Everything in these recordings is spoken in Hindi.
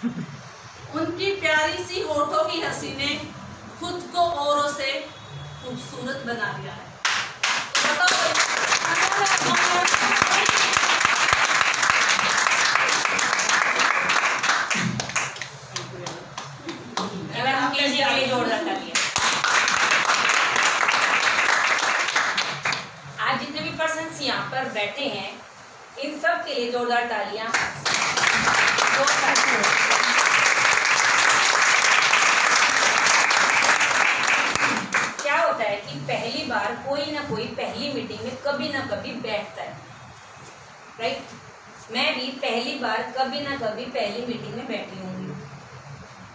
उनकी प्यारी सी होठों की हंसी ने खुद को औरों से खूबसूरत बना दिया है। आज जितने भी पर्सन्स यहाँ पर बैठे हैं इन सब के लिए जोरदार तालियां। क्या होता है कि पहली बार कोई ना कोई पहली मीटिंग में कभी ना कभी बैठता है, राइट। मैं भी पहली बार कभी ना कभी पहली मीटिंग में बैठी होंगी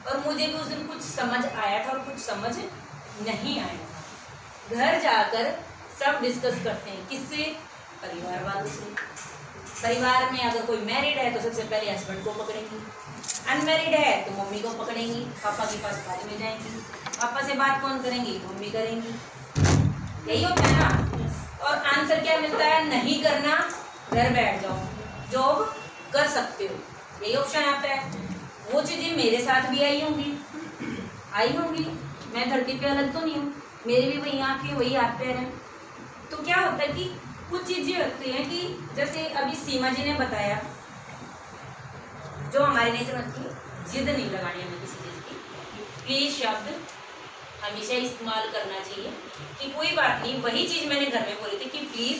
और मुझे भी उस दिन कुछ समझ आया था और कुछ समझ नहीं आया था। घर जाकर सब डिस्कस करते हैं, किससे? परिवार वालों से। परिवार में अगर कोई मैरिड है तो सबसे पहले हस्बैंड को पकड़ेंगी, अनमैरिड है तो मम्मी को पकड़ेंगी, पापा के पास बात में जाएंगी, पापा से बात कौन करेंगी? मम्मी करेंगी। यही होता है ना। और आंसर क्या मिलता है? नहीं करना, घर बैठ जाओ, जॉब कर सकते हो, यही ऑप्शन आता है। वो चीज़ें मेरे साथ भी आई होंगी। मैं धरती पे अलग तो नहीं हूँ, मेरे भी वही आँखें वही हाथ पैर हैं। तो क्या होता है कि कुछ चीज़ें होती हैं कि जैसे अभी सीमा जी ने बताया, जो हमारे नेचर होती है, जिद नहीं लगानी हमें किसी चीज़ की। प्लीज शब्द हमेशा इस्तेमाल करना चाहिए कि कोई बात नहीं। वही चीज़ मैंने घर में बोली थी कि प्लीज़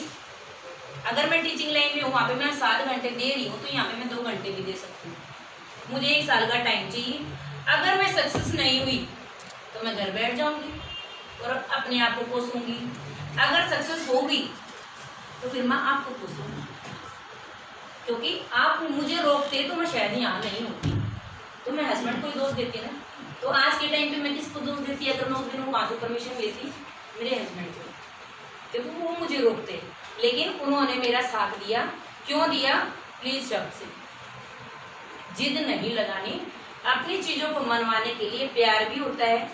अगर मैं टीचिंग लाइन में हूँ, वहाँ पे मैं 7 घंटे दे रही हूँ तो यहाँ पे मैं 2 घंटे भी दे सकती हूँ। मुझे 1 साल का टाइम चाहिए। अगर मैं सक्सेस नहीं हुई तो मैं घर बैठ जाऊँगी और अपने आप को कोसूंगी। अगर सक्सेस होगी तो फिर मैं आपको पूछूंगी, क्योंकि आप मुझे रोकते तो मैं शायद यहाँ नहीं होती। तो मैं हस्बैंड को ही दोष देती ना। तो आज के टाइम पे मैं किसको दोष देती? अगर मैं उस दिन वहाँ से परमिशन लेती, मेरे हस्बैंड को, क्योंकि वो मुझे रोकते। लेकिन उन्होंने मेरा साथ दिया। क्यों दिया? प्लीज शब्द से। जिद नहीं लगानी, अपनी चीज़ों को मनवाने के लिए प्यार भी होता है।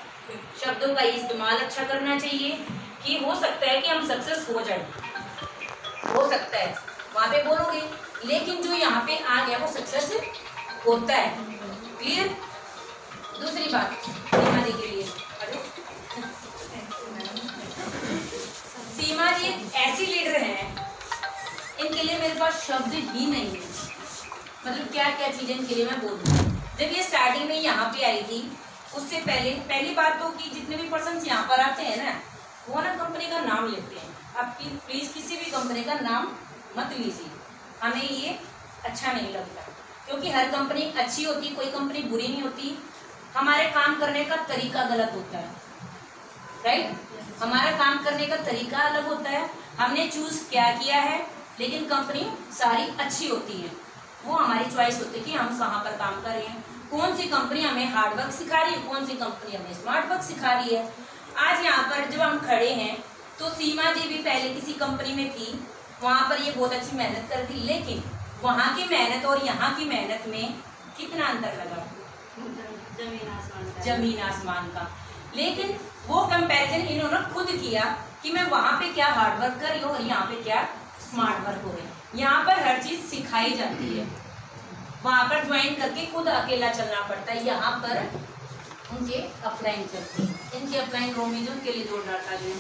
शब्दों का इस्तेमाल अच्छा करना चाहिए कि हो सकता है कि हम सक्सेस हो जाए, हो सकता है वहाँ पे बोलोगे, लेकिन जो यहाँ पे आ गया वो सक्सेस होता है। क्लियर? दूसरी बात सीमा जी के लिए, सीमा जी ऐसी लीडर हैं, इनके लिए मेरे पास शब्द ही नहीं है। मतलब क्या क्या चीज़ें इनके लिए मैं बोल दूँ। जब ये स्टार्टिंग में यहाँ पे आई थी, उससे पहली बात तो कि जितने भी पर्सन्स यहाँ पर आते हैं ना, वो ना कंपनी का नाम लेते हैं। आप प्लीज़ किसी भी कंपनी का नाम मत लीजिए, हमें ये अच्छा नहीं लगता। क्योंकि हर कंपनी अच्छी होती, कोई कंपनी बुरी नहीं होती। हमारे काम करने का तरीका गलत होता है, राइट। हमारा काम करने का तरीका अलग होता है, हमने चूज क्या किया है। लेकिन कंपनी सारी अच्छी होती है, वो हमारी चॉइस होती है कि हम कहाँ पर काम कर रहे हैं। कौन सी कंपनी हमें हार्ड वर्क सिखा रही है, कौन सी कंपनी हमें स्मार्ट वर्क सिखा रही है। आज यहाँ पर जब हम खड़े हैं तो सीमा जी भी पहले किसी कंपनी में थी, वहाँ पर ये बहुत अच्छी मेहनत करती, लेकिन वहाँ की मेहनत और यहाँ की मेहनत में कितना अंतर लगा? जमीन आसमान का। लेकिन वो कंपैरिजन इन्होंने खुद किया कि मैं वहाँ पे क्या हार्ड वर्क कर रही हूँ और यहाँ पे क्या स्मार्ट वर्क हो रही है। यहाँ पर हर चीज़ सिखाई जाती है, वहाँ पर ज्वाइन करके खुद अकेला चलना पड़ता है। यहाँ पर उनके अपलाइन चलते हैं। इनके अपलाइन रोमी जो उनके लिए जोरदार तालियां।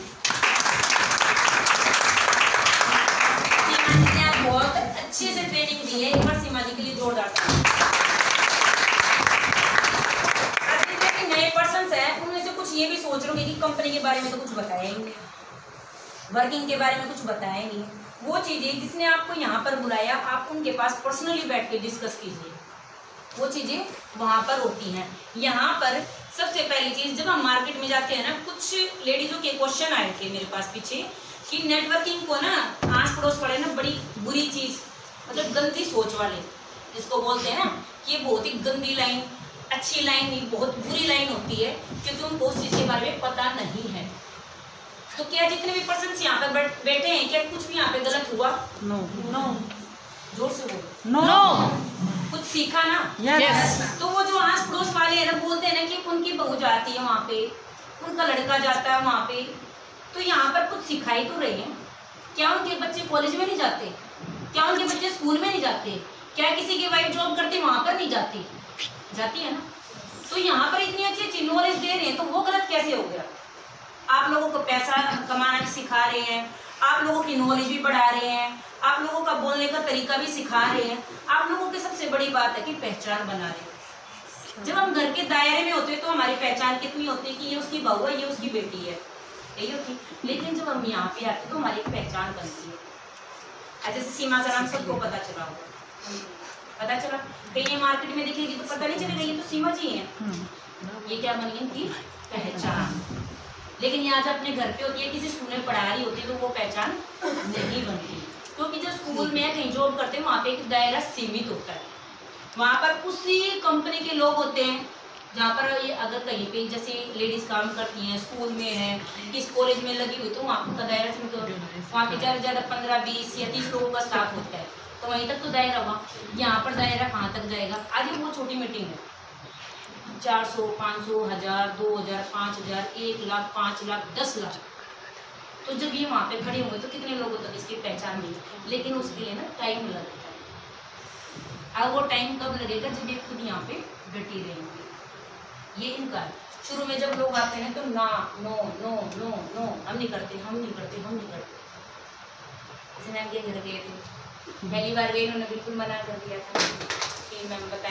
सीमा जी ने बहुत अच्छे से ट्रेनिंग दी है, एक बार सीमा जी के लिए जोरदार तालियां। नए पर्सन है उनमें से कुछ ये भी सोच रहे हो कि कंपनी के बारे में तो कुछ बताएंगे, वर्किंग के बारे में कुछ बताएंगे। वो चीज़ें जिसने आपको यहाँ पर बुलाया, आप उनके पास पर्सनली बैठ के डिस्कस कीजिए। वो चीज़ें वहाँ पर होती हैं। यहाँ पर सबसे पहली चीज़, जब हम मार्केट में जाते हैं ना, कुछ लेडीज़ों के क्वेश्चन आए थे मेरे पास पीछे कि नेटवर्किंग को ना आस पड़ोस पड़े ना बड़ी बुरी चीज़, मतलब गंदी सोच वाले जिसको बोलते हैं ना, कि ये बहुत ही गंदी लाइन, अच्छी लाइन नहीं, बहुत बुरी लाइन होती है, क्योंकि उनको उस चीज़ के बारे में पता नहीं है। तो क्या जितने भी पर्सन यहाँ पर बैठे हैं, क्या कुछ भी यहाँ पे गलत हुआ? No no. जोर से बोलो। नो। कुछ सीखा ना? यस। तो वो जो आस पड़ोस वाले हैं ना, बोलते हैं ना कि उनकी बहू जाती है वहाँ पे, उनका लड़का जाता है वहाँ पे, तो यहाँ पर कुछ सिखाई तो रही है। क्या उनके बच्चे कॉलेज में नहीं जाते? क्या उनके बच्चे स्कूल में नहीं जाते? क्या किसी की वाइफ जॉब करती वहाँ पर नहीं जाती? जाती है ना। तो यहाँ पर इतनी अच्छी अच्छी नॉलेज दे रहे हैं, तो वो गलत कैसे हो गया? आप लोगों को पैसा कमाना भी सिखा रहे हैं, आप लोगों की नॉलेज भी बढ़ा रहे हैं, आप लोगों का बोलने का तरीका भी सिखा रहे हैं, आप लोगों की सबसे बड़ी बात है कि पहचान बना रहे हैं। जब हम घर के दायरे में होते हैं तो हमारी पहचान कितनी होती है कि ये उसकी बहू है, ये उसकी बेटी है, यही होती। लेकिन जब हम यहाँ पे आते तो हमारी पहचान बनती है। जैसे सीमा का नाम सबको पता चला होगा, पता चला, कहीं मार्केट में दिखेगी तो पता नहीं चलेगा ये तो सीमा जी हैं। ये क्या बनी इनकी पहचान। लेकिन यहाँ जब अपने घर पे होती है, किसी स्कूल में पढ़ा रही होती है, तो वो पहचान नहीं बनती, क्योंकि जो स्कूल में कहीं जॉब करते हैं वहाँ पे एक दायरा सीमित होता है। वहाँ पर उसी कंपनी के लोग होते हैं। जहाँ पर ये अगर कहीं पे जैसे लेडीज काम करती हैं, स्कूल में है, किस कॉलेज में लगी हुई, तो वहाँ का दायरा सीमित होता है। वहाँ पे ज़्यादा से ज़्यादा 15, 20 या 30 लोगों का स्टाफ होता है, तो वहीं तक तो दायरा हुआ। यहाँ पर दायरा कहाँ तक जाएगा? आज ये वो छोटी मीटिंग है, 400, 500, 1000, 2000, 5000, 1 लाख, 5 लाख, 10 लाख। तो जब ये वहाँ पे खड़े होंगे तो कितने लोगों तक इसकी पहचान मिली? लेकिन उसके लिए ना टाइम लगता है। अब वो टाइम कब लगेगा? जब ये खुद यहाँ पे डटी रहेंगे। ये इनका है। शुरू में जब लोग आते हैं तो ना, नो नो नो नो, हम नहीं करते, हम नहीं करते, हम नहीं करते। इसने आगे घर गए थे, पहली बार गए, इन्होंने बिल्कुल मना कर दिया था कि मैम बताए